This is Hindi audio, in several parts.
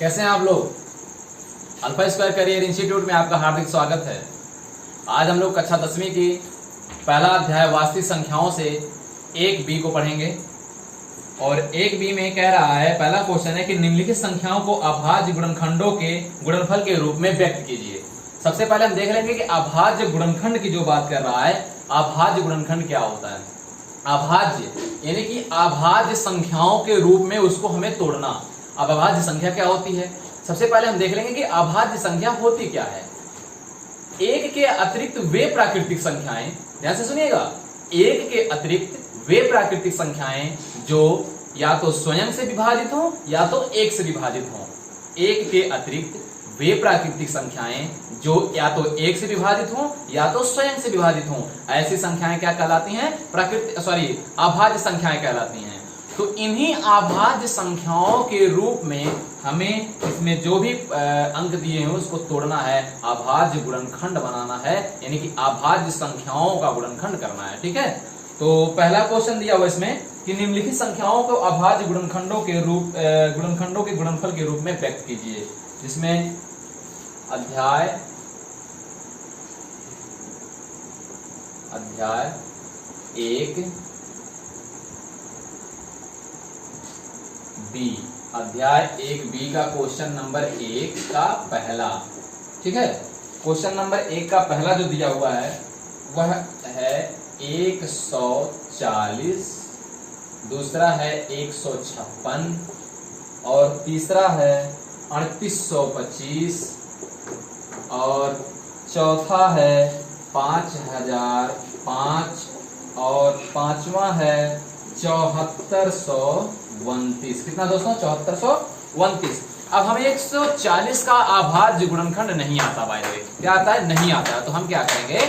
कैसे हैं आप लोग। अल्फा स्क्वायर करियर इंस्टीट्यूट में आपका हार्दिक स्वागत है। आज हम लोग कक्षा 10वीं की पहला अध्याय वास्तविक संख्याओं से 1B को पढ़ेंगे। और 1B में कह रहा है, पहला क्वेश्चन है कि निम्नलिखित संख्याओं को अभाज्य गुणनखंडों के गुणनफल के रूप में व्यक्त कीजिए। सबसे पहले हम देख लेंगे कि अभाज्य गुणनखंड की जो बात कर रहा है, अभाज्य गुणनखंड क्या होता है। अभाज्य यानी कि अभाज्य संख्याओं के रूप में उसको हमें तोड़ना। अब अभाज्य संख्या क्या होती है, सबसे पहले हम देख लेंगे कि अभाज्य संख्या होती क्या है। एक के अतिरिक्त वे प्राकृतिक संख्याएं, ध्यान से सुनिएगा, एक के अतिरिक्त वे प्राकृतिक संख्याएं जो या तो स्वयं से विभाजित हो या तो एक से विभाजित हो। एक के अतिरिक्त वे प्राकृतिक संख्याएं जो या तो एक से विभाजित हो या तो स्वयं से विभाजित हो, ऐसी संख्याएं क्या कहलाती हैं, अभाज्य संख्याएं कहलाती हैं। तो इन्हीं अभाज्य संख्याओं के रूप में हमें इसमें जो भी अंक दिए हैं उसको तोड़ना है, अभाज्य गुणनखंड बनाना है, यानी कि अभाज्य संख्याओं का गुणनखंड करना है। ठीक है, तो पहला क्वेश्चन दिया हुआ इसमें कि निम्नलिखित संख्याओं को अभाज्य गुणनखंडों के गुणनफल के रूप में व्यक्त कीजिए, जिसमें अध्याय 1B का क्वेश्चन नंबर 1 का पहला। ठीक है, क्वेश्चन नंबर 1 का पहला जो दिया हुआ है वह है 140, दूसरा है 156 और तीसरा है 3825 और चौथा है 5005 और पांचवा है 7429। कितना दोस्तों, 7429। अब हमें 140 का अभाज्य गुणनखंड नहीं आता, बाय द वे क्या आता है, नहीं आता है। तो हम क्या करेंगे,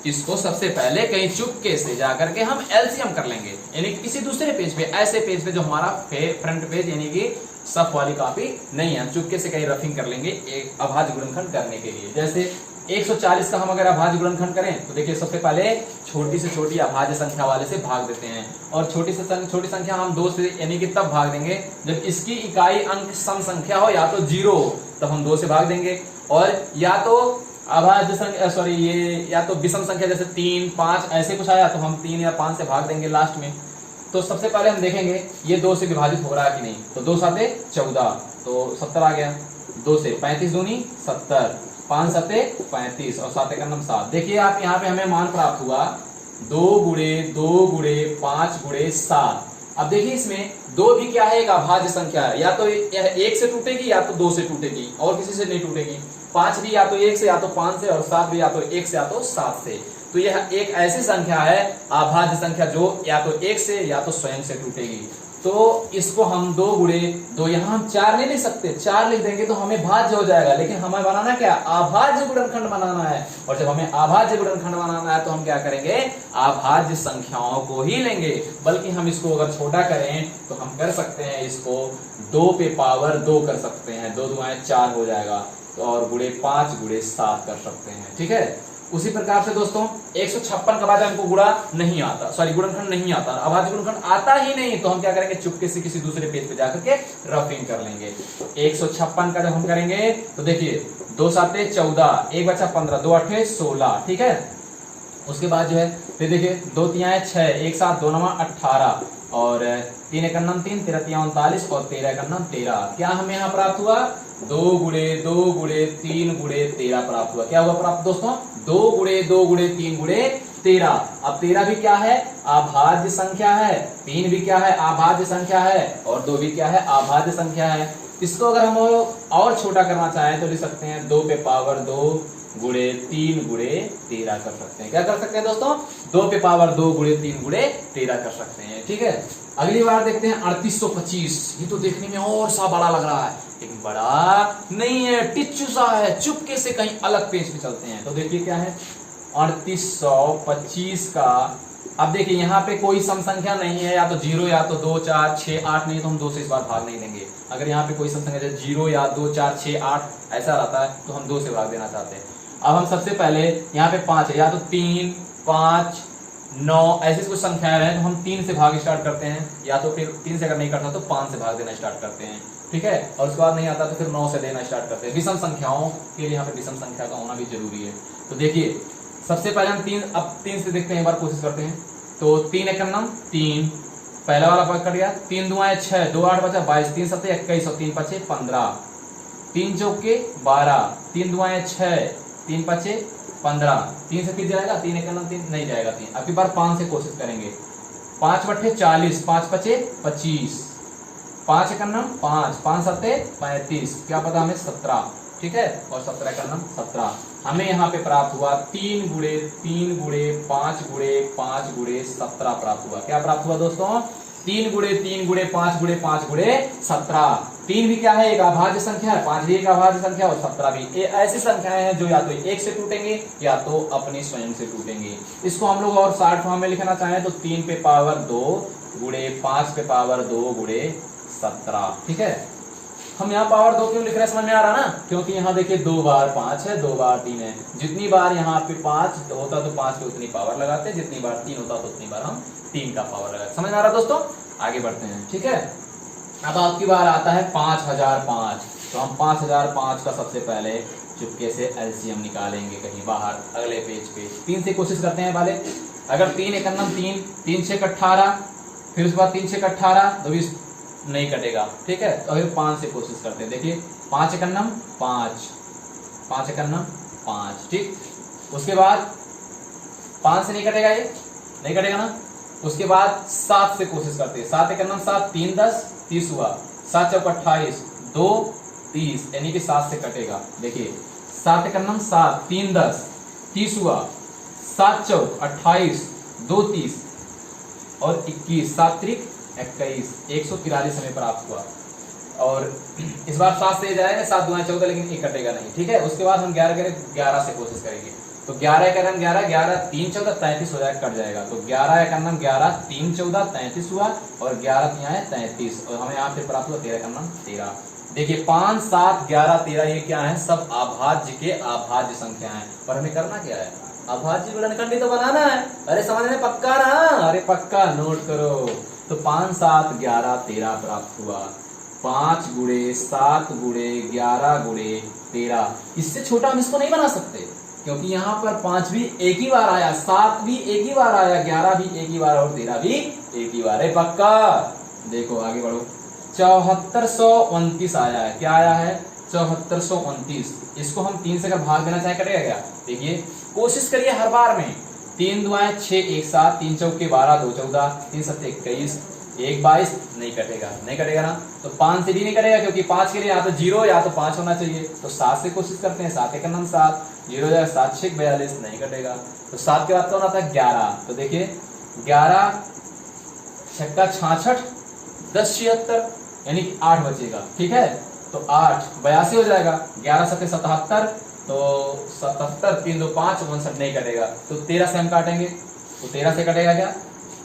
इसको सबसे पहले कहीं चुपके से जाकर के हम एलसीएम कर लेंगे, यानी किसी दूसरे पेज पे, ऐसे पेज पे जो हमारा फ्रंट पेज यानी कि सफ वाली कॉपी नहीं है, हम चुपके से कहीं रफिंग कर लेंगे एक अभाज्य गुणनखंड करने के लिए। जैसे 140 का हम अगर अभाज्य गुणनखंड करें तो देखिए, सबसे पहले छोटी से छोटी अभाज्य संख्या वाले से भाग देते हैं, और छोटी से छोटी संख्या हम 2 से यानी कि तब भाग देंगे जब इसकी इकाई अंक सम संख्या हो या तो 0 हो, तब हम 2 से भाग देंगे। और या तो अभाज्य संख्या ये या तो विषम संख्या जैसे 3, 5 ऐसे कुछ आया तो हम 3 या 5 से भाग देंगे लास्ट में। तो सबसे पहले हम देखेंगे ये 2 से विभाजित हो रहा है कि नहीं। तो 2 साते 14, तो 70 आ गया। 2 से 35 दूनी 70, 5 सते 35 और 7 का 7। देखिए आप यहाँ पे हमें मान प्राप्त हुआ 2 गुणे 2 गुणे 5 गुणे 7। अब देखिए इसमें 2 भी क्या है, एक अभाज्य संख्या है, या तो 1 से टूटेगी या तो 2 से टूटेगी और किसी से नहीं टूटेगी। 5 भी या तो 1 से या तो 5 से, और 7 भी या तो 1 से या तो 7 से। तो यह एक ऐसी संख्या है अभाज्य संख्या जो या तो 1 से या तो स्वयं से टूटेगी। तो इसको हम 2 गुणे 2, यहाँ हम 4 नहीं लिख सकते, 4 लिख देंगे तो हमें भाज्य हो जाएगा, लेकिन हमें बनाना क्या, अभाज्य गुणनखंड बनाना है। और जब हमें अभाज्य गुणनखंड बनाना है तो हम क्या करेंगे, अभाज्य संख्याओं को ही लेंगे। बल्कि हम इसको अगर छोटा करें तो हम कर सकते हैं, इसको 2 पे पावर 2 कर सकते हैं, 2 दुआएं 4 हो जाएगा, तो और गुणे 5 गुणे 7 कर सकते हैं। ठीक है, उसी प्रकार से दोस्तों 156 का बाद हमको गुणनखंड नहीं आता, अभाज्य गुणनखंड आता ही नहीं, तो हम क्या करेंगे, चुपके से किसी दूसरे पेज पे जाकर के रफिंग कर लेंगे। तो 156 का जब हम करेंगे तो देखिए 2 साते 14, 1 बचा 15, 2 8 16। ठीक है, उसके बाद जो है फिर देखिए 2 तिहाई 6, 1 7 2 9 18 और 3 1 9 3, 13 3 39 और 13 1 9 13। क्या हमें यहाँ प्राप्त हुआ, 2 गुणे 2 गुणे 3 गुणे 13 प्राप्त हुआ। क्या हुआ प्राप्त दोस्तों, 2 गुणे 2 गुणे 3 गुणे 13। अब 13 भी क्या है, अभाज्य संख्या है, 3 भी क्या है, अभाज्य संख्या है, और 2 भी क्या है, अभाज्य संख्या है। इसको अगर हम और छोटा करना चाहें तो लिख सकते हैं 2 पे पावर 2 गुणे 3 गुणे 13 कर सकते हैं। क्या कर सकते हैं दोस्तों, 2 पे पावर 2 गुणे 3 गुणे 13 कर सकते हैं। ठीक है, अगली बार देखते हैं 3825। ये तो देखने में और सा बड़ा लग रहा है, लेकिन बड़ा नहीं है, टिच्चू सा है। चुपके से कहीं अलग पेज पे चलते हैं तो देखिए क्या है 3825 का। अब देखिए यहाँ पे कोई सम संख्या नहीं है, या तो 0 या तो 2 4 6 8 नहीं, तो हम 2 से इस बार भाग नहीं देंगे। अगर यहाँ पे कोई सम संख्या 0 या 2 4 6 8 ऐसा रहता है तो हम 2 से भाग देना चाहते हैं। अब हम सबसे पहले यहाँ पे 5 है, या तो 3 5 9 ऐसी कुछ संख्याएं हैं तो हम 3 से भाग स्टार्ट करते हैं, या तो फिर 3 से अगर नहीं करता तो 5 से भाग देना स्टार्ट करते हैं। ठीक है। और उसके बाद नहीं आता तो फिर 9 से देना स्टार्ट करते हैं। विषम संख्याओं के लिए यहाँ पे विषम संख्या का होना भी जरूरी है। तो देखिए सबसे पहले हम 3 से देखते हैं, एक बार कोशिश करते हैं। तो 3 एकम 3, पहला वाला पकड़ गया। 3 दुआएं 6, 2 8 बचा 22, 3 7 21 और 3 5 15, 3 चौके 12, 3 दुआएं 6, 3 5 15, 3 से फिर जाएगा 3 एकम 3 नहीं जाएगा 3। अब की बार 5 से कोशिश करेंगे। 5 बट्ठे 40, 5 5 25, 5 एकम 5, 5 7 35, क्या पता हमें 17, ठीक है। और 17 एकम 17 हमें यहाँ पे प्राप्त हुआ 3 गुणे 3 गुणे 5 गुणे 5 गुणे 17 प्राप्त हुआ। क्या प्राप्त हुआ दोस्तों? 3 गुणे 3 गुणे 5 गुणे 5 गुणे 17। 3 भी क्या है? एक अभाज्य संख्या है, 5 भी एक अभाज्य संख्या और 17 भी। ये ऐसी संख्याएं हैं जो या तो 1 से टूटेंगे या तो अपने स्वयं से टूटेंगे। इसको हम लोग और शॉर्ट फॉर्म में लिखना चाहें तो 3 पे पावर 2 गुणे 5 पे पावर 2 गुणे 17, ठीक है। हम यहाँ पावर 2 क्यों लिख रहे हैं समझ में आ रहा ना? क्योंकि यहाँ देखिए 2 बार 5 है, 2 बार 3 है। जितनी बार यहाँ पे 5 होता तो 5 की उतनी पावर लगाते, जितनी बार 3 होता तो उतनी बार हम 3 का पावर लगाते। समझ में आ रहा दोस्तों? आगे बढ़ते हैं, ठीक है। अब आपकी बार आता है 5005। तो हम 5005 का सबसे पहले चुपके से एलसीएम निकालेंगे कहीं बाहर अगले पेज पे। 3 से कोशिश करते हैं वाले। अगर 3 एकम 3, 3 6 18, फिर उसके बाद 3 6 18 तो भी नहीं कटेगा, ठीक है। तो अभी 5 से कोशिश करते हैं। देखिए 5 एकम 5, 5 एकम 5, ठीक। उसके बाद 5 से नहीं कटेगा, ये नहीं कटेगा ना। उसके बाद 7 से कोशिश करते हैं। 7 एकम 7, 3 10 30 हुआ, 7 चौक 28, 2 30, यानी कि 7 से कटेगा। देखिए 7 एकम 7, 3 10 30 हुआ, 7 चौक 28, 2 30 और 21, 7 त्रिक 21, 143 हमें प्राप्त हुआ। और इस बार 7 से जाएगा, 7 दुआएं 14, लेकिन ये कटेगा नहीं, ठीक है। उसके बाद हम 11 से कोशिश करेंगे। तो 11 एकम 11, 11 3 14 33 हो जाएगा, कट जाएगा। तो 11 एकम 11, 3 14 33 हुआ और 11 यहाँ है 33 और हमें यहाँ पे प्राप्त हुआ 13 एकम 13। देखिए 5 7 11 13 ये क्या है? सब अभाज्य के अभाज्य संख्या है। और हमें करना क्या है? अभाज्य गुणनखंड तो बनाना है। अरे समझ में पक्का ना? अरे पक्का, नोट करो। तो 5 7 11 13 प्राप्त हुआ। 5 गुणे 7 गुणे 11 गुणे 13, इससे छोटा हम इसको नहीं बना सकते क्योंकि यहाँ पर 5 भी एक ही बार आया, 7 भी एक ही बार आया, 11 भी एक ही बार और 13 भी एक ही बार है। पक्का? देखो आगे बढ़ो। 7429 आया है। क्या आया है? 7429। इसको हम 3 से अगर भाग देना चाहे कटेगा क्या? देखिए कोशिश करिए हर बार में। 3 दुआएं 6 1 7, 3 चौके 12 2 14, 3 7 21, 1 22, नहीं कटेगा, नहीं कटेगा ना। तो 5 से भी नहीं कटेगा क्योंकि 5 के लिए या तो 0 या तो 5 होना चाहिए। तो 7 से कोशिश करते हैं। 7 एकम 7, 0 जाएगा, 7 6 42, नहीं कटेगा। तो 7 के बाद कौन आता है? 11। तो देखिए 11 छक्का 66, 10 76, यानी कि 8 बचेगा, ठीक है। तो 8 82 हो जाएगा। 11 7 77, तो 77, 3 2 5 59, नहीं कटेगा। तो 13 से हम काटेंगे। तो 13 से कटेगा क्या?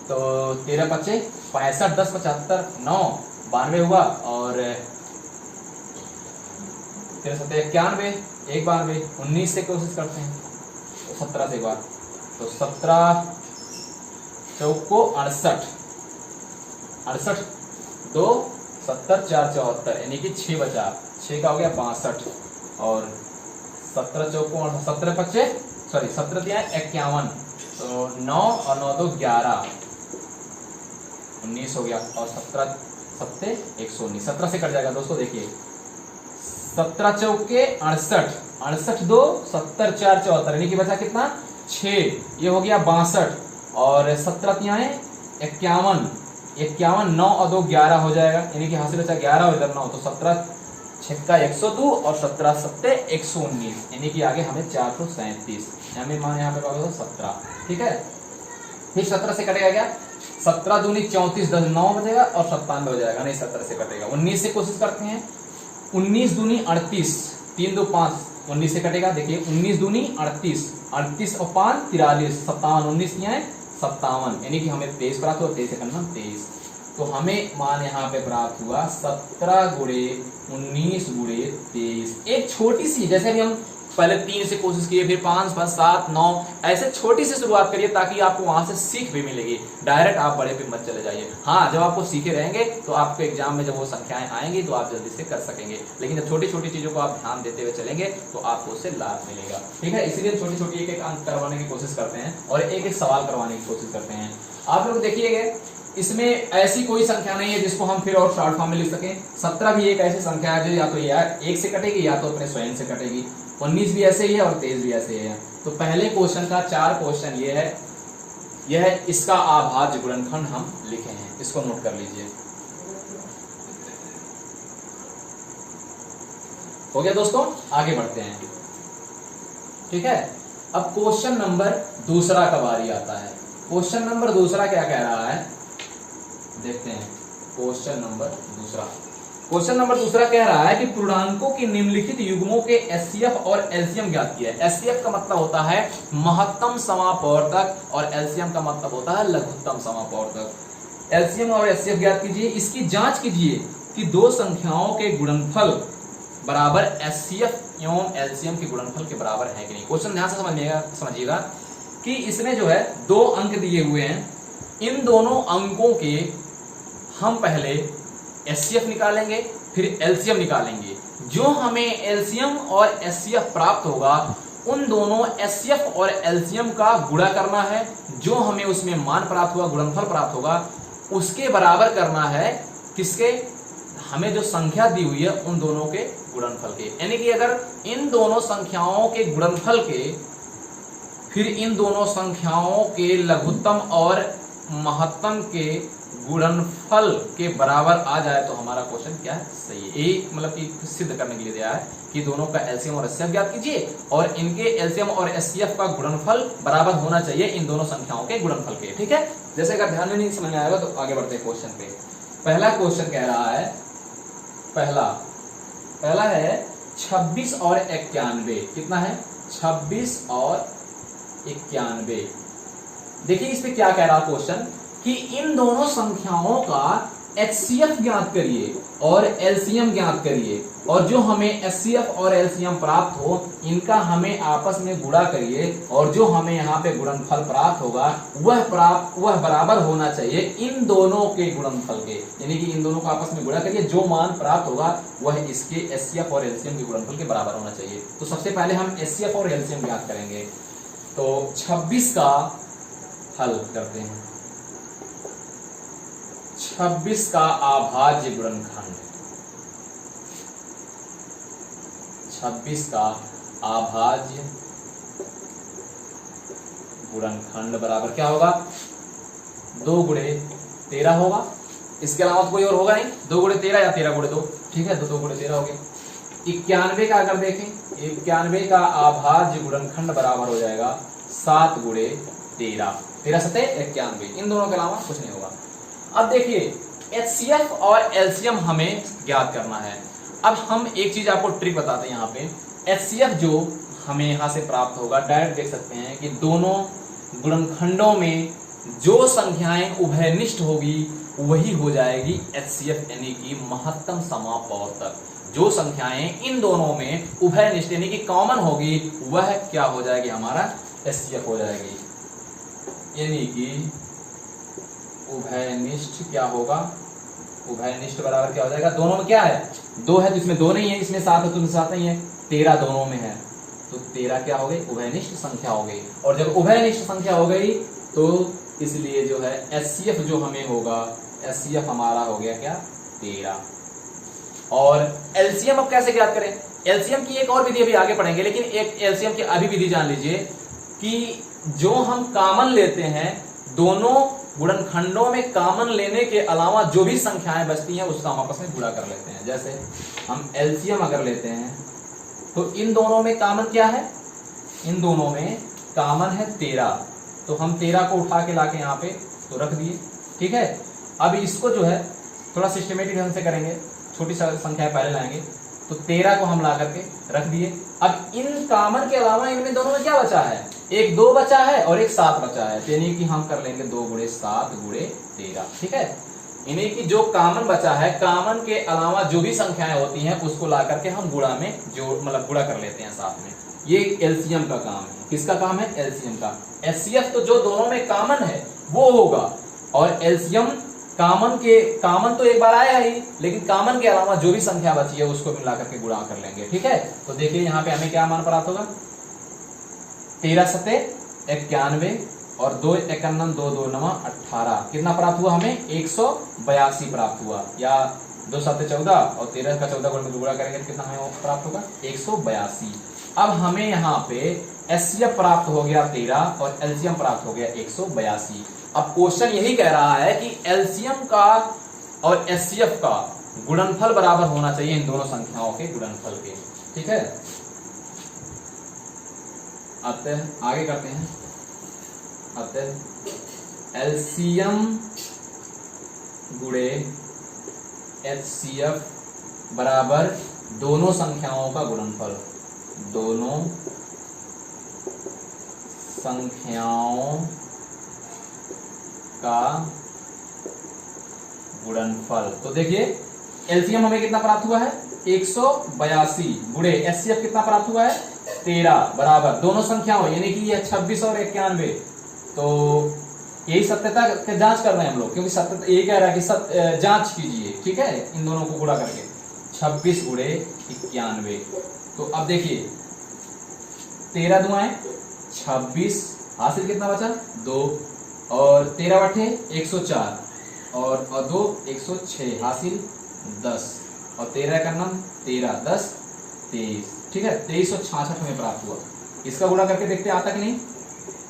तो 13 5 65, 10 75, 9 92 हुआ और 13 7 91, 1 92, 19 से कोशिश करते हैं। तो 17 से एक बार। तो 17 चौको 68, 68 2 70 4 74, यानी कि 6 बचा। 6 का हो गया 62 और 17 चौको 17 25, सॉरी 17 दिया 51, तो 9 और 9 2 11, 19 हो गया और 17 7 119, 17 से कट जाएगा दोस्तों। देखिए 17 चौके 68, 68 2 70 4 74, यानी कि बचा कितना? 6। ये हो गया 62 और 17 यहाँ है 51, 51 9 और 2 11 हो जाएगा, यानी कि हासिल बचा 11 और इधर 9, तो 17 छक्का 102 और 17 7 119, यानी कि आगे हमें 437, हमें मान यहाँ पे होगा 17, ठीक है। फिर 17 से कटेगा क्या? 17 दूनी 34, 10 9 बचेगा और 97 हो जाएगा, नहीं 17 से कटेगा। 19 से कोशिश करते हैं। 19 दूनी 38, 3 2 5, 19 से कटेगा। देखिए 19 दूनी 38, 38 और 5 43, 57, 19 किया है 57, यानी कि हमें 23 प्राप्त हुआ। 23 से करना 23, तो हमें मान यहाँ पे प्राप्त हुआ 17 गुणे 19 गुणे 23। एक छोटी सी, जैसे भी हम पहले 3 से कोशिश कीजिए, फिर 5, 5, 7, 9 ऐसे छोटी से शुरुआत करिए ताकि आपको वहां से सीख भी मिलेगी। डायरेक्ट आप बड़े पे मत चले जाइए। हाँ, जब आपको सीखे रहेंगे तो आपको एग्जाम में जब वो संख्याएं आएंगी तो आप जल्दी से कर सकेंगे, लेकिन जब छोटी छोटी चीजों को आप ध्यान देते हुए चलेंगे तो आपको उससे लाभ मिलेगा। ठीक है, इसीलिए छोटी छोटी एक एक अंक करवाने की कोशिश करते हैं और एक एक सवाल करवाने की कोशिश करते हैं। आप लोग देखिएगा, इसमें ऐसी कोई संख्या नहीं है जिसको हम फिर और शॉर्ट फॉर्म में लिख सकें। 17 भी एक ऐसी संख्या है जो या तो यार 1 से कटेगी या तो अपने स्वयं से कटेगी। 19 भी ऐसे ही है और 23 भी ऐसे ही है। तो पहले क्वेश्चन का 4 क्वेश्चन ये है, यह इसका अभाज्य गुणनखंड हम लिखे हैं, इसको नोट कर लीजिए। हो गया दोस्तों, आगे बढ़ते हैं। ठीक है, अब क्वेश्चन नंबर दूसरा का बारी आता है। क्वेश्चन नंबर दूसरा क्या कह रहा है, देखते हैं। क्वेश्चन नंबर दूसरा कह रहा है कि पूर्णांकों की निम्नलिखित युग्मों के एचसीएफ और एलसीएम ज्ञात किया है। एचसीएफ का मतलब होता है महत्तम समापवर्तक और एलसीएम का मतलब होता है लघुत्तम समापवर्तक। एलसीएम और एचसीएफ ज्ञात कीजिए। इसकी जांच कीजिए कि दो संख्याओं के गुणनफल बराबर एचसीएफ एवं एलसीएम के गुणनफल के बराबर है कि नहीं। क्वेश्चन ध्यान से समझिएगा कि इसमें जो है 2 अंक दिए हुए हैं। इन दोनों अंकों के हम पहले एचसीएफ निकालेंगे फिर एलसीएम निकालेंगे। जो हमें एलसीएम और एचसीएफ प्राप्त होगा उन दोनों एचसीएफ और एलसीएम का गुणा करना है। जो हमें उसमें मान प्राप्त हुआ, गुणनफल प्राप्त होगा, उसके बराबर करना है किसके, हमें जो संख्या दी हुई है उन दोनों के गुणनफल के। यानी कि अगर इन दोनों संख्याओं के गुणनफल के फिर इन दोनों संख्याओं के लघुत्तम और महत्तम के गुणनफल के बराबर आ जाए तो हमारा क्वेश्चन क्या है, सही है। ये मतलब कि सिद्ध करने के लिए दिया है कि दोनों का एलसीएम और एचसीएफ ज्ञात कीजिए और इनके एलसीएम और एचसीएफ का गुणनफल बराबर होना चाहिए इन दोनों संख्याओं के गुणनफल के। ठीक है, जैसे अगर ध्यान में नहीं समझ में आएगा तो आगे बढ़ते हैं क्वेश्चन पे। पहला क्वेश्चन कह रहा है, पहला है 26 और 91। कितना है, 26 और 91। देखिए इस पे क्या कह रहा क्वेश्चन कि इन दोनों संख्याओं का एचसीएफ ज्ञात करिए और एलसीएम ज्ञात करिए और जो हमें एचसीएफ और एलसीएम प्राप्त हो इनका हमें आपस में गुणा करिए और जो हमें यहाँ पे गुणनफल प्राप्त होगा वह बराबर होना चाहिए इन दोनों के गुणनफल के। यानी कि इन दोनों को आपस में गुणा करिए, जो मान प्राप्त होगा वह इसके एचसीएफ और एलसीएम के गुणनफल के बराबर होना चाहिए। तो सबसे पहले हम एचसीएफ और एलसीएम ज्ञात करेंगे। तो 26 का हल करते हैं। 26 का अभाज्य गुणनखंड, 26 का अभाज्य गुणनखंड बराबर क्या होगा, 2 गुणे 13 होगा। इसके अलावा कोई और होगा नहीं, 2 गुणे 13 या 13 गुणे 2। ठीक है, तो 2 गुणे 13 हो गए। 91 का अगर देखें, 91 का अभाज्य गुणनखंड बराबर हो जाएगा 7 गुणे 13, 13 सते 91। इन दोनों के अलावा कुछ नहीं होगा। अब देखिए एचसीएफ और एलसीएम हमें ज्ञात करना है। अब हम एक चीज आपको ट्रिक बताते हैं। यहाँ पे एचसीएफ जो हमें यहाँ से प्राप्त होगा, डायरेक्ट देख सकते हैं कि दोनों गुणनखंडों में जो संख्याएं उभयनिष्ठ होगी वही हो जाएगी एचसीएफ, यानी कि महत्तम समापवर्तक। जो संख्याएं इन दोनों में उभयनिष्ठ यानी कि कॉमन होगी वह क्या हो जाएगी, हमारा एचसीएफ हो जाएगी। यानी कि उभयनिष्ठ क्या होगा, उभयनिष्ठ बराबर क्या हो जाएगा, दोनों में क्या है, 2 है तो इसमें 2 नहीं है, इसमें 7 है तो इसमें 7 नहीं है, 13 दोनों में है तो 13 क्या हो गई, उभयनिष्ठ संख्या हो गई। और जब उभयनिष्ठ संख्या हो गई तो इसलिए जो है एचसीएफ जो हमें होगा, एचसीएफ हमारा हो गया क्या, 13। और एलसीएम अब कैसे ज्ञात करें, एलसीएम की एक और विधि अभी आगे पढ़ेंगे, लेकिन एक एलसीएम की अभी विधि जान लीजिए कि जो हम कॉमन लेते हैं दोनों गुणनखंडों में कॉमन लेने के अलावा जो भी संख्याएं बचती हैं उसका हम आपस में गुणा कर लेते हैं। जैसे हम एलसीएम अगर लेते हैं तो इन दोनों में कॉमन क्या है, इन दोनों में कॉमन है 13, तो हम 13 को उठा के लाके यहाँ पे तो रख दिए। ठीक है, अब इसको जो है थोड़ा सिस्टमेटिक ढंग से करेंगे, छोटी संख्या पहले लाएंगे तो 13 को हम ला करके रख दिए। अब इन कॉमन के अलावा इनमें दोनों में क्या बचा है, एक 2 बचा है और एक 7 बचा है, यानी कि हम कर लेंगे 2 गुणे 7 गुणे 13। ठीक है, यानी कि जो कॉमन बचा है, कॉमन के अलावा जो भी संख्याएं होती हैं उसको ला करके हम गुणा में जोड़ मतलब गुणा कर लेते हैं साथ में। ये एलसीएम का काम है। किसका काम है? एलसीएम का। एचसीएफ तो जो दोनों में कॉमन है वो होगा, और एलसीएम कॉमन तो एक बार आया ही, लेकिन कॉमन के अलावा जो भी संख्या बची है उसको मिला करके गुणा कर लेंगे। ठीक है, तो देखिए यहाँ पे हमें क्या मान प्राप्त होगा? 13 सते 91 और 2 51 2 2 9 18। कितना प्राप्त हुआ हमें? 182 प्राप्त हुआ, या 2 सते 14 और 13 का 14 में गुणा करेंगे तो कितना हमें प्राप्त होगा? 182। अब हमें यहाँ पे एचसीएफ प्राप्त हो गया 13 और एलसीएम प्राप्त हो गया 182। अब क्वेश्चन यही कह रहा है कि एलसीएम का और एचसीएफ का गुणनफल बराबर होना चाहिए इन दोनों संख्याओं के गुणनफल के। ठीक है, आते हैं आगे करते हैं। आते हैं एलसीएम गुणे एचसीएफ बराबर दोनों संख्याओं का गुणनफल। दोनों संख्याओं का गुणनफल। तो देखिए एलसीएम हमें कितना प्राप्त हुआ है? 182 गुणे एचसीएफ कितना प्राप्त हुआ है? 13 बराबर दोनों संख्याओं, यानी कि ये 26 और 91। तो यही सत्यता की जांच कर रहे हैं हम लोग, क्योंकि सत्यता ये कह रहा है कि जांच कीजिए। ठीक है, इन दोनों को गुणा करके 26 गुणे 91। तो अब देखिए 13 दुआएं 26, हासिल कितना बचा? 2, और 13 बटे 104 और 2 106, हासिल 10, और 13 का नाम 13 10 23। ठीक है, 2366 में प्राप्त हुआ। इसका गुणा करके देखते आता कि नहीं?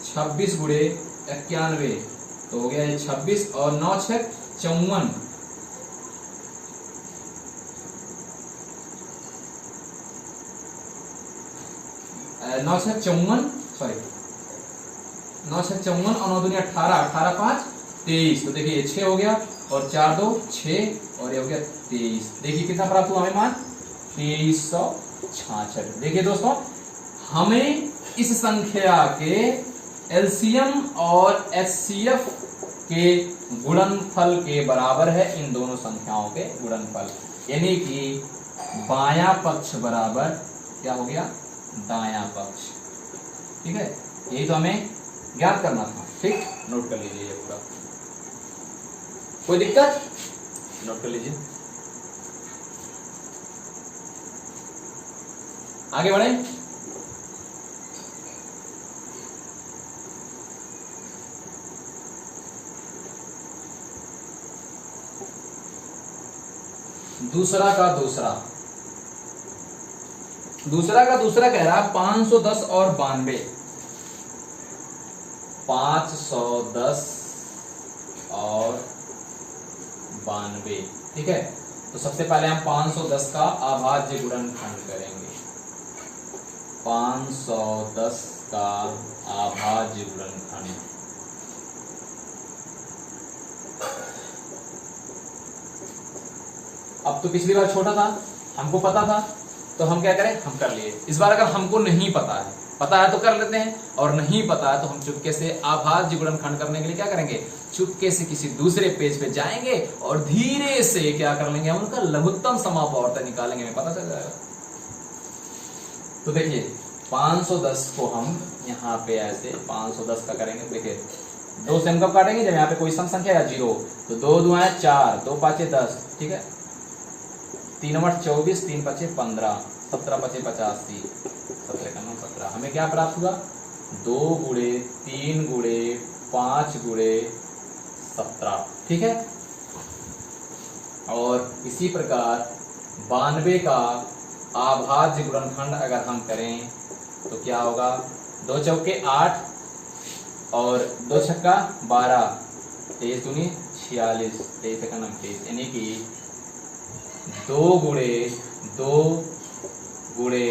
26 गुणे 91 तो हो गया ये 26 और 9 6 54। 9 6 54 सॉरी 9 6 54 और 9 दूनी 18 18 5 23। तो देखिए ये 6 हो गया और 4 2 6 और ये हो गया 23। देखिए कितना प्राप्त हुआ हमें मान? 2366। देखिए दोस्तों, हमें इस संख्या के एलसीएम और एचसीएफ के गुणनफल के बराबर है इन दोनों संख्याओं के गुणनफल, यानी कि बायां पक्ष बराबर क्या हो गया? दायां पक्ष। ठीक है, यही तो हमें ज्ञात करना था। ठीक, नोट कर लीजिए ये पूरा। कोई दिक्कत? नोट कर लीजिए, आगे बढ़े। दूसरा का दूसरा कह रहा 510 और 92। 510 और 92। ठीक है, तो सबसे पहले हम 510 का अभाज्य गुणनखंड करेंगे। 510 का अभाज्य गुणनखंड। अब तो पिछली बार छोटा था, हमको पता था, तो हम क्या करें? हम कर लिए। इस बार अगर हमको नहीं पता है तो कर लेते हैं, और नहीं पता है तो हम चुपके से अभाज्य गुणनखंड करने के लिए क्या करेंगे? चुपके से किसी दूसरे पेज पे जाएंगे और धीरे से क्या कर लेंगे? हम उनका लघुत्तम समापवर्तन निकालेंगे, हमें पता चल जाएगा। तो देखिए 510 को हम यहाँ पे ऐसे 510 का करेंगे। देखिए 2 से हम कब काटेंगे? जब यहाँ पे कोई सम संख्या है 0। तो 2 दुआएं 4, 2 पाँचे 10। ठीक है, 3 8 24, 3 5 15, 17 5 85, 17 का 9 17। हमें क्या प्राप्त हुआ? 2 गुणे 3 गुणे 5 गुणे 17। ठीक है, और इसी प्रकार 92 का अभाज्य गुणनखंड अगर हम करें तो क्या होगा? 2 चौके 8 और 2 छक्का 12, 23 दूनी 46, 23 का 29, यानी कि 2 गुणे 2 गुणे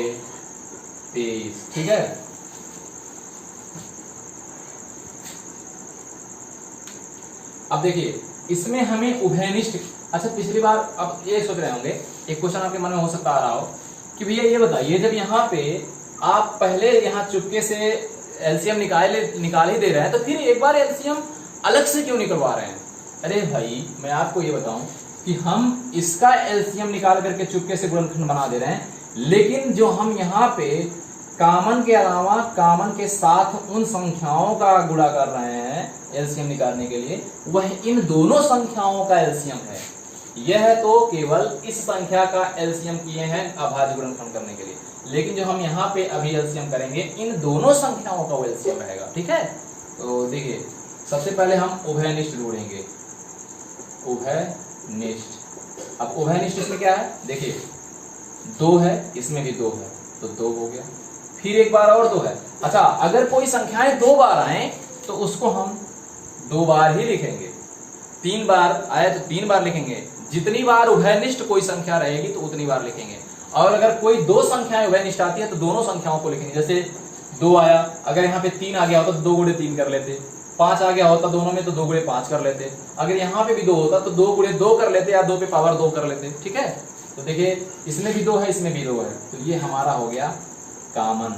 23। ठीक है, अब देखिए इसमें हमें उभयनिष्ठ। अच्छा, पिछली बार अब ये सोच रहे होंगे, एक क्वेश्चन आपके मन में हो सकता आ रहा हो कि भैया ये बताइए, जब यहाँ पे आप पहले यहाँ चुपके से एलसीएम निकाल ही दे रहे हैं, तो फिर एक बार एलसीएम अलग से क्यों निकलवा रहे हैं? अरे भाई मैं आपको ये बताऊं कि हम इसका एलसीएम निकाल करके चुपके से गुणनखंड बना दे रहे हैं, लेकिन जो हम यहाँ पे कॉमन के अलावा कॉमन के साथ उन संख्याओं का गुणा कर रहे हैं एलसीएम निकालने के लिए, वह इन दोनों संख्याओं का एलसीएम है। यह तो केवल इस संख्या का एलसीएम किए हैं अभाज्य गुणनखंड करने के लिए, लेकिन जो हम यहाँ पे अभी एलसीएम करेंगे इन दोनों संख्याओं का एलसीएम रहेगा। ठीक है, तो देखिए सबसे पहले हम उभयनिष्ठ ढूंढेंगे, उभयनिष्ठ। अब उभयनिष्ठ इसमें क्या है, देखिए 2 है, इसमें भी 2 है, तो 2 हो गया, फिर एक बार और 2 है। अच्छा, अगर कोई संख्याएं 2 बार आए तो उसको हम 2 बार ही लिखेंगे, 3 बार आए तो 3 बार लिखेंगे, जितनी बार उभयनिष्ठ कोई संख्या रहेगी तो उतनी बार लिखेंगे। और अगर कोई 2 संख्याएं उभयनिष्ठ आती है तो दोनों संख्याओं को लिखेंगे। जैसे 2 आया, अगर यहाँ पे 3 आ गया होता तो 2 गुणे 3 कर लेते, 5 आ गया होता दोनों में तो 2 गुणे 5 कर लेते, अगर यहाँ पे भी 2 होता तो 2 गुणे 2 कर लेते या 2 पे पावर 2 कर लेते। ठीक है, तो देखिए इसमें भी 2 है, इसमें भी 2 है, तो ये हमारा हो गया कॉमन।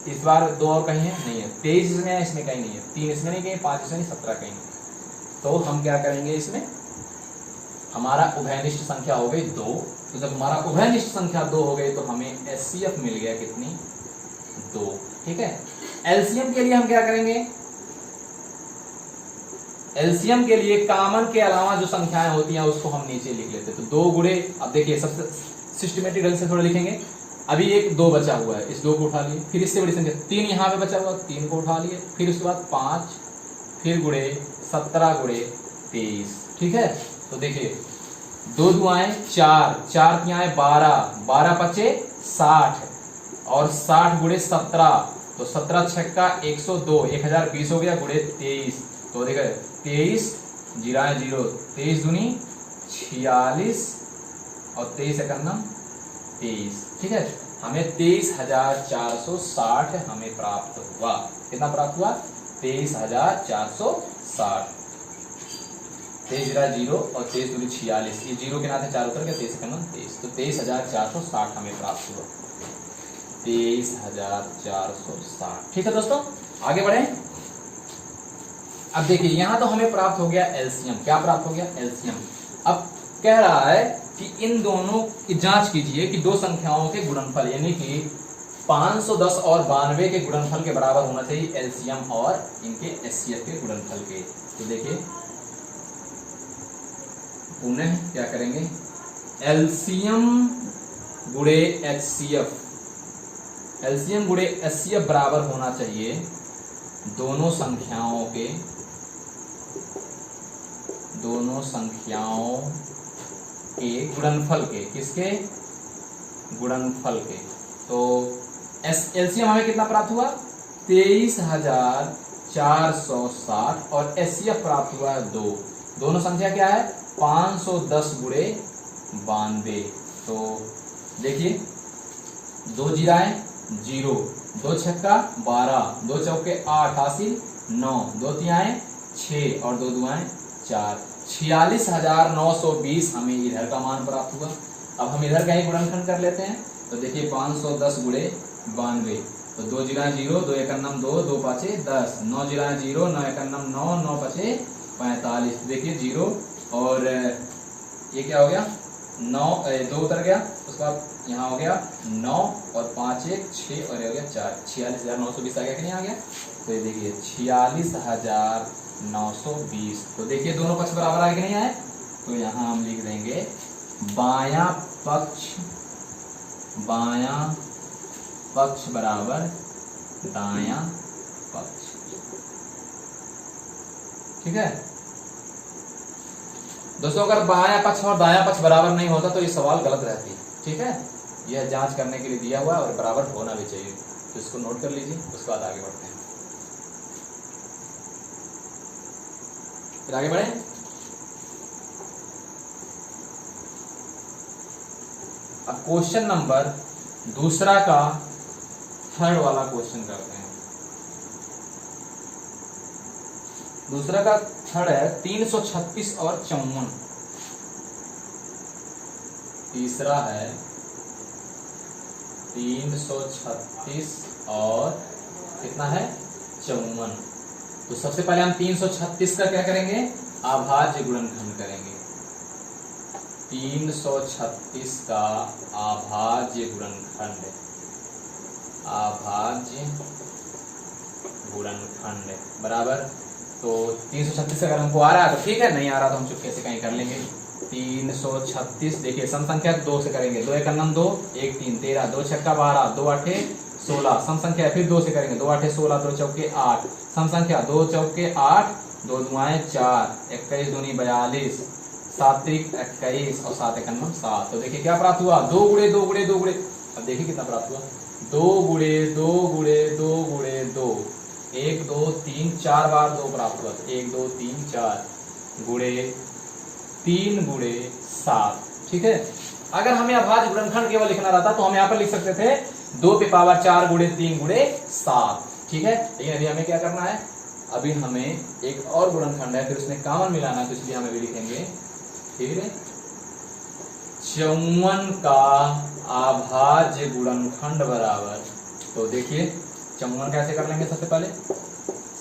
इस बार 2 और कहीं है नहीं है, 23 इसमें है, इसमें कहीं नहीं है, 3 इसमें नहीं कहीं, 5 इसमें नहीं, 17 कहीं नहीं। तो हम क्या करेंगे, इसमें हमारा उभयनिष्ठ संख्या हो गई 2। तो जब हमारा उभयनिष्ठ संख्या 2 हो गई तो हमें एचसीएफ मिल गया कितनी, 2। ठीक है, एलसीएम के लिए हम क्या करेंगे, एलसीएम के लिए कॉमन के अलावा जो संख्याएं होती हैं उसको हम नीचे लिख लेते। तो 2 गुणे, अब देखिए सबसे सिस्टमेटिक ढंग से थोड़ा लिखेंगे। अभी एक 2 बचा हुआ है, इस 2 को उठा लिए, फिर इससे बड़ी संख्या 3 यहाँ पे बचा हुआ, 3 को उठा लिए, फिर उसके बाद 5, फिर गुणे 17 गुणे 23। ठीक है, तो देखिए 2 दुआएं 4, 4 तियाएं 12, 12 पचे 60 और 60 गुणे 17, तो 17 छक्का 102, 1020 हो गया गुणे 23। तो देखिए 23 जीराएं 0, 23 दूनी 46 और 23 एकन्नम 23। ठीक है, हमें 23,460 हमें प्राप्त हुआ। कितना प्राप्त हुआ, 23,460। 23 जीरा 0 और 23 दूनी 46, ये 0 के नाते 4 उतर गया, 23 एकन्नम 23, तो 23,460 हमें प्राप्त हुआ, 23,460। ठीक है दोस्तों, आगे बढ़े। अब देखिए यहां तो हमें प्राप्त हो गया एलसीएम। क्या प्राप्त हो गया, एलसीएम। अब कह रहा है कि इन दोनों की जांच कीजिए कि 2 संख्याओं के गुणनफल, यानी कि 510 और 92 के गुणनफल के बराबर होना चाहिए एलसीएम और इनके एचसीएफ के गुणनफल के। तो देखिए पुनः क्या करेंगे, एलसीएम गुणे एचसीएफ, एलसीएम गुणे एचसीएफ बराबर होना चाहिए दोनों संख्याओं के गुणनफल के। किसके, गुणनफल के। तो एलसीएम हमें कितना प्राप्त हुआ, 23,460 और एचसीएफ प्राप्त हुआ है 2। दोनों संख्या क्या है, 510 गुणे 92। तो देखिए 2 जीराएं 0, 2 छक्का 12, 2 चौके 8, 88, 9, 2 तियाएं 6 और 2 दुआएं 4, 46,920 हमें इधर का मान प्राप्त हुआ। अब हम इधर का ही गुणनखंड कर लेते हैं। तो देखिए 510 गुणे 92, तो 2 जीरा 0, 2 एकन्नम 2, 2 पाँचे 10, 9 जीरा 0, 9 एकन्नम 9, 9 पचे 45। देखिए 0 और ये क्या हो गया, 9 2 उतर गया, उसके बाद यहाँ हो गया 9 और 5 1 6 और ये हो गया 4, 46,920 आ गया कि नहीं आ गया। तो ये देखिए 46,920। तो देखिए दोनों पक्ष बराबर आए कि नहीं आए। तो यहाँ हम लिख देंगे बायां पक्ष बराबर दायां पक्ष। ठीक है दोस्तों, अगर बायां पक्ष और दायां पक्ष बराबर नहीं होता तो ये सवाल गलत रहती है। ठीक है, यह जांच करने के लिए दिया हुआ है और बराबर होना भी चाहिए। तो इसको नोट कर लीजिए, उसके बाद आगे बढ़ते हैं। फिर आगे बढ़े। अब क्वेश्चन नंबर दूसरा का थर्ड वाला क्वेश्चन करते हैं। दूसरा का थर्ड है 336 और 54। तीसरा है 336 और कितना है 54। तो सबसे पहले हम 336 का क्या करेंगे, अभाज्य गुणनखंड करेंगे। 336 का अभाज्य गुणनखंड, अभाज्य गुणनखंड बराबर। तो 336 अगर हमको आ रहा है तो ठीक है, नहीं आ रहा तो हम चुपके से कहीं कर लेंगे। 336 देखिए सम संख्या 2 से करेंगे। 2 एकम 2, 1 3 13, 2 छक्का 12, 2 आठे 16। सम संख्या फिर 2 से करेंगे। 2 आठे 16, 2 चौके 8। सम संख्या 2 चौके 8, 2 दुआएं 4, 21 दूनी 42, 7 त्रिक 21 और 7 एकम 7। तो देखिए क्या प्राप्त हुआ, 2 गुणे 2 गुणे 2 गुणे। अब देखिए कितना प्राप्त हुआ, 2 गुणे 2 गुणे 2 गुणे 2, 1 2 3 4 बार 2 प्राप्त हुआ। 1 2 3 4 गुणे 3 गुणे 7। ठीक है, अगर हमें अभाज्य गुणनखंड केवल लिखना रहता तो हम यहाँ पर लिख सकते थे 2 पे पावर 4 गुणे 3 गुणे 7। ठीक है, लेकिन अभी हमें क्या करना है, अभी हमें एक और गुणनखंड है, फिर उसमें कॉमन मिलाना है, तो इसलिए हम अभी लिखेंगे फिर 54 का अभाज्य गुणनखंड बराबर। तो देखिए 54 कैसे कर लेंगे, सबसे पहले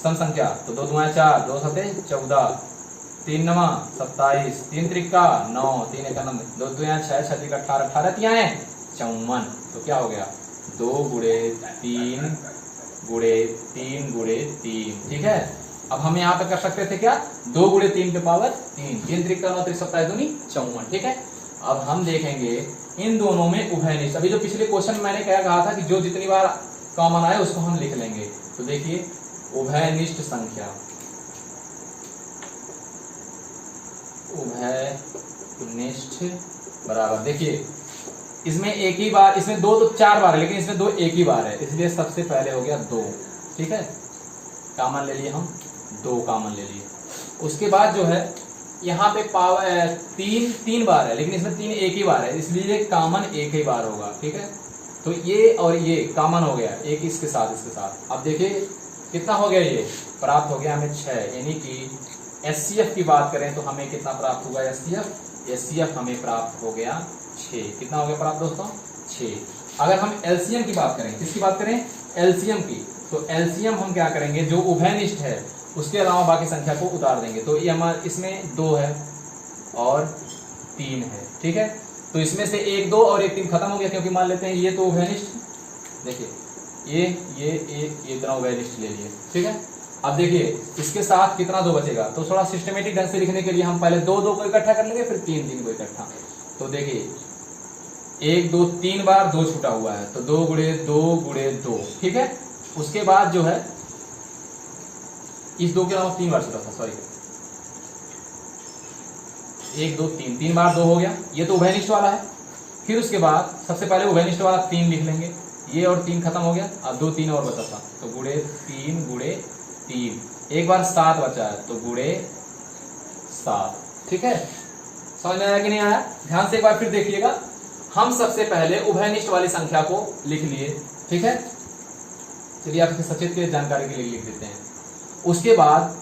सम संख्या तो 2 दुआएं 4, 2 सते 14, 3 नवा 27, 3 त्रिका 9, 3 एकम 2 दुआएं 6, 6 त्रिक 18, 18 तियाएं 54। तो क्या हो गया, 2 गुणे 3 गुणे 3 गुणे 3। ठीक है, अब हम यहाँ पे कर सकते थे क्या, 2 गुणे 3 पे पावर 3, 3 त्रिक 9 त्रिक 27 दूनी 54। ठीक है, अब हम देखेंगे इन दोनों में उभयनिष्ठ। अभी जो पिछले क्वेश्चन में मैंने क्या कहा था कि जो जितनी बार कॉमन आए उसको हम लिख लेंगे। तो देखिए उभयनिष्ठ संख्या, उभयनिष्ठ बराबर। देखिए इसमें एक ही बार, इसमें 2 तो 4 बार है, लेकिन इसमें 2 एक ही बार है, इसलिए सबसे पहले हो गया 2। ठीक है, कॉमन ले लिए हम, 2 कॉमन ले लिए। उसके बाद जो है यहाँ पे पावर 3 बार है, लेकिन इसमें 3 एक ही बार है, इसलिए कॉमन एक ही बार होगा। ठीक है, तो ये और ये कॉमन हो गया, एक इसके साथ इसके साथ। अब देखिए कितना हो गया, ये प्राप्त हो गया हमें 6। यानी कि एचसीएफ की बात करें तो हमें कितना प्राप्त होगा, एचसीएफ हमें प्राप्त हो गया 6। कितना हो गया प्राप्त दोस्तों, 6। अगर हम एलसीएम की बात करें, किसकी बात करें, एलसीएम की, तो एलसीएम हम क्या करेंगे, जो उभयनिष्ठ है उसके अलावा बाकी संख्या को उतार देंगे। तो ये हमारे इसमें 2 है और 3 है। ठीक है, तो इसमें से 1 2 और 1 3 खत्म हो गया, क्योंकि मान लेते हैं ये तो उभयनिष्ठ। देखिए ये इतना उभयनिष्ठ ले लिए। ठीक है, अब देखिए इसके साथ कितना 2 बचेगा, तो थोड़ा सिस्टमेटिक ढंग से लिखने के लिए हम पहले 2 2 को इकट्ठा कर लेंगे, फिर 3 3 को इकट्ठा। तो देखिए 1 2 3 बार 2 छूटा हुआ है, तो 2 गुणे 2 गुणे 2। ठीक है, उसके बाद जो है इस 2 के अलावा 3 बार छूटा था, सॉरी 1 2 3 3 बार 2 हो गया, ये तो उभयनिष्ठ वाला है। फिर उसके बाद सबसे पहले उभयनिष्ठ वाला 3 लिख लेंगे, ये और 3 खत्म हो गया, अब 2 3 और बचा था, तो गुणे 3 गुणे 3। एक बार 7 बचा है, तो गुणे 7। ठीक है, समझ में आया कि नहीं आया, ध्यान से एक बार फिर देखिएगा। हम सबसे पहले उभयनिष्ठ वाली संख्या को लिख लिए। ठीक है, चलिए आपके सचेत के जानकारी के लिए लिख देते हैं। उसके बाद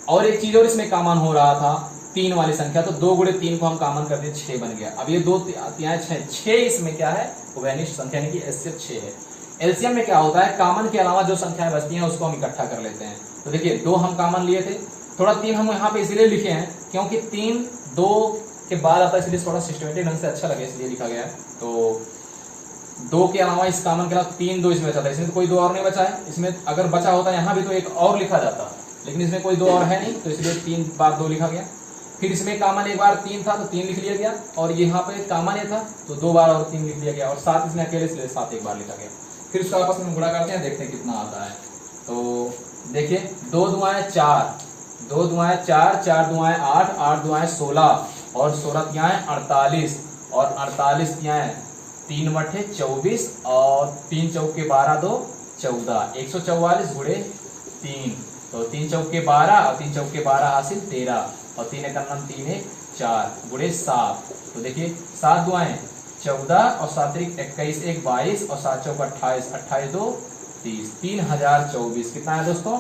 और एक चीज और इसमें कॉमन हो रहा था, 3 वाली संख्या, तो 2 गुणे 3 को हम कॉमन कर दिए, 6 बन गया। अब ये 2 3 6 इसमें क्या है, उभयनिष्ठ संख्या यानी कि एचसीएफ 6 है। एलसीएम में क्या होता है, कॉमन के अलावा जो संख्याएं बचती हैं उसको हम इकट्ठा कर लेते हैं। तो देखिए 2 हम कॉमन लिए थे, थोड़ा 3 हम यहाँ पे इसलिए लिखे हैं क्योंकि 3 2 के बाद आता है, इसलिए थोड़ा सिस्टमेटिक ढंग से अच्छा लगे इसलिए लिखा गया है। तो 2 के अलावा इस कॉमन के अलावा 3 2 इसमें बचा था, इसमें तो कोई 2 और नहीं बचा है। इसमें अगर बचा होता यहाँ भी तो एक और लिखा जाता, लेकिन इसमें कोई 2 और है नहीं, तो इसलिए 3 बार 2 लिखा गया। फिर इसमें कॉमन एक बार 3 था तो 3 लिख लिया गया, और यहाँ पे कॉमन ये था तो 2 बार और 3 लिख लिया गया, और 7 इसमें अकेले इसलिए 7 एक बार लिखा गया। फिर उसका आपस में गुणा करते हैं, देखते हैं कितना आता है। तो देखिए 2 दुआएं 4, 2 दुआएं 4, 4 दुआएं 8, 8 दुआएं 16, और 16 तियाएं 48, और 48 तियाएं 3 बटे 24, और 3 चौके 12 2 14, 144 गुणे 3, तो 3 चौके 12 और 3 चौके 12 हासिल 13, और 3 एकम 3 1 4 गुणे 7। तो देखिए 7 दुआएं 14 और 7 त्रिक 21 1 22, और 7 चौक 28, 28 2 30, 3024। कितना है दोस्तों,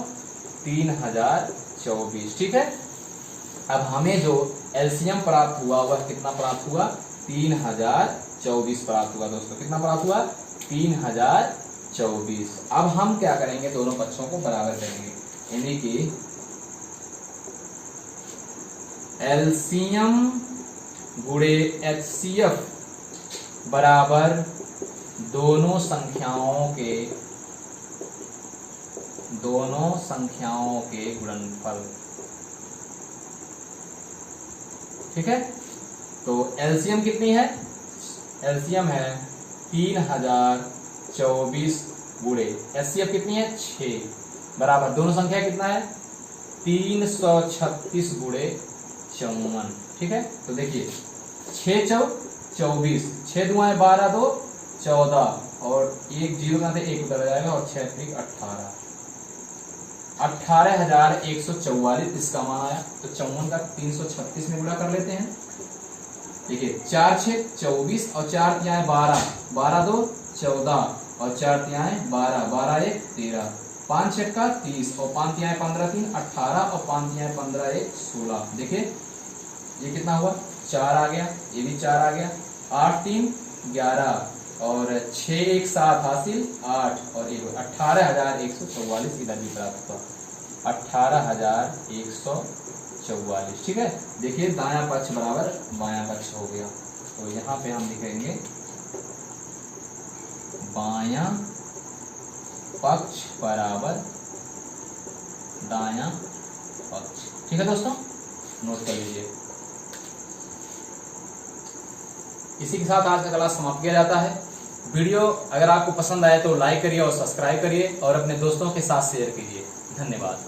3024। ठीक है, अब हमें जो एलसीएम प्राप्त हुआ वह कितना प्राप्त हुआ, 3024 प्राप्त हुआ दोस्तों। कितना प्राप्त हुआ, 3024। अब हम क्या करेंगे, दोनों पक्षों को बराबर करेंगे, यानी कि एलसीएम गुणे एचसीएफ बराबर दोनों संख्याओं के गुणनफल। ठीक है, तो एलसीएम कितनी है? एलसीएम है 3024 गुणे एचसीएफ कितनी है 6 बराबर दोनों संख्या कितना है 336 गुणे 54। ठीक है, तो देखिए 6 चौ 24, 6 दुआएं 12 2 14 और एक जीरो का एक उधर आ जाएगा और 6 3 18, 18,144 इसका मान आया। तो 54 का 336 में गुणा कर लेते हैं। देखिए 4 6 24 और 4 तिहाई 12, 12 2 14 और 4 तिहाई 12, 12 1 13, 5 6 का 30 और 5 तिहाई 15 3 18 और 5 तिहाई 15 1 16। देखिए ये कितना हुआ 4 आ गया, ये भी 4 आ गया, 8 3 11 और 6 1 7 हासिल 8 और 1 18,144 इधर भी प्राप्त हुआ 18,144। ठीक है, देखिए दायां पक्ष बराबर बायां पक्ष हो गया। तो यहाँ पे हम लिखेंगे बायां पक्ष बराबर दायां पक्ष। ठीक है दोस्तों, नोट कर लीजिए। इसी के साथ आज का क्लास समाप्त किया जाता है। वीडियो अगर आपको पसंद आए तो लाइक करिए और सब्सक्राइब करिए और अपने दोस्तों के साथ शेयर कीजिए। धन्यवाद।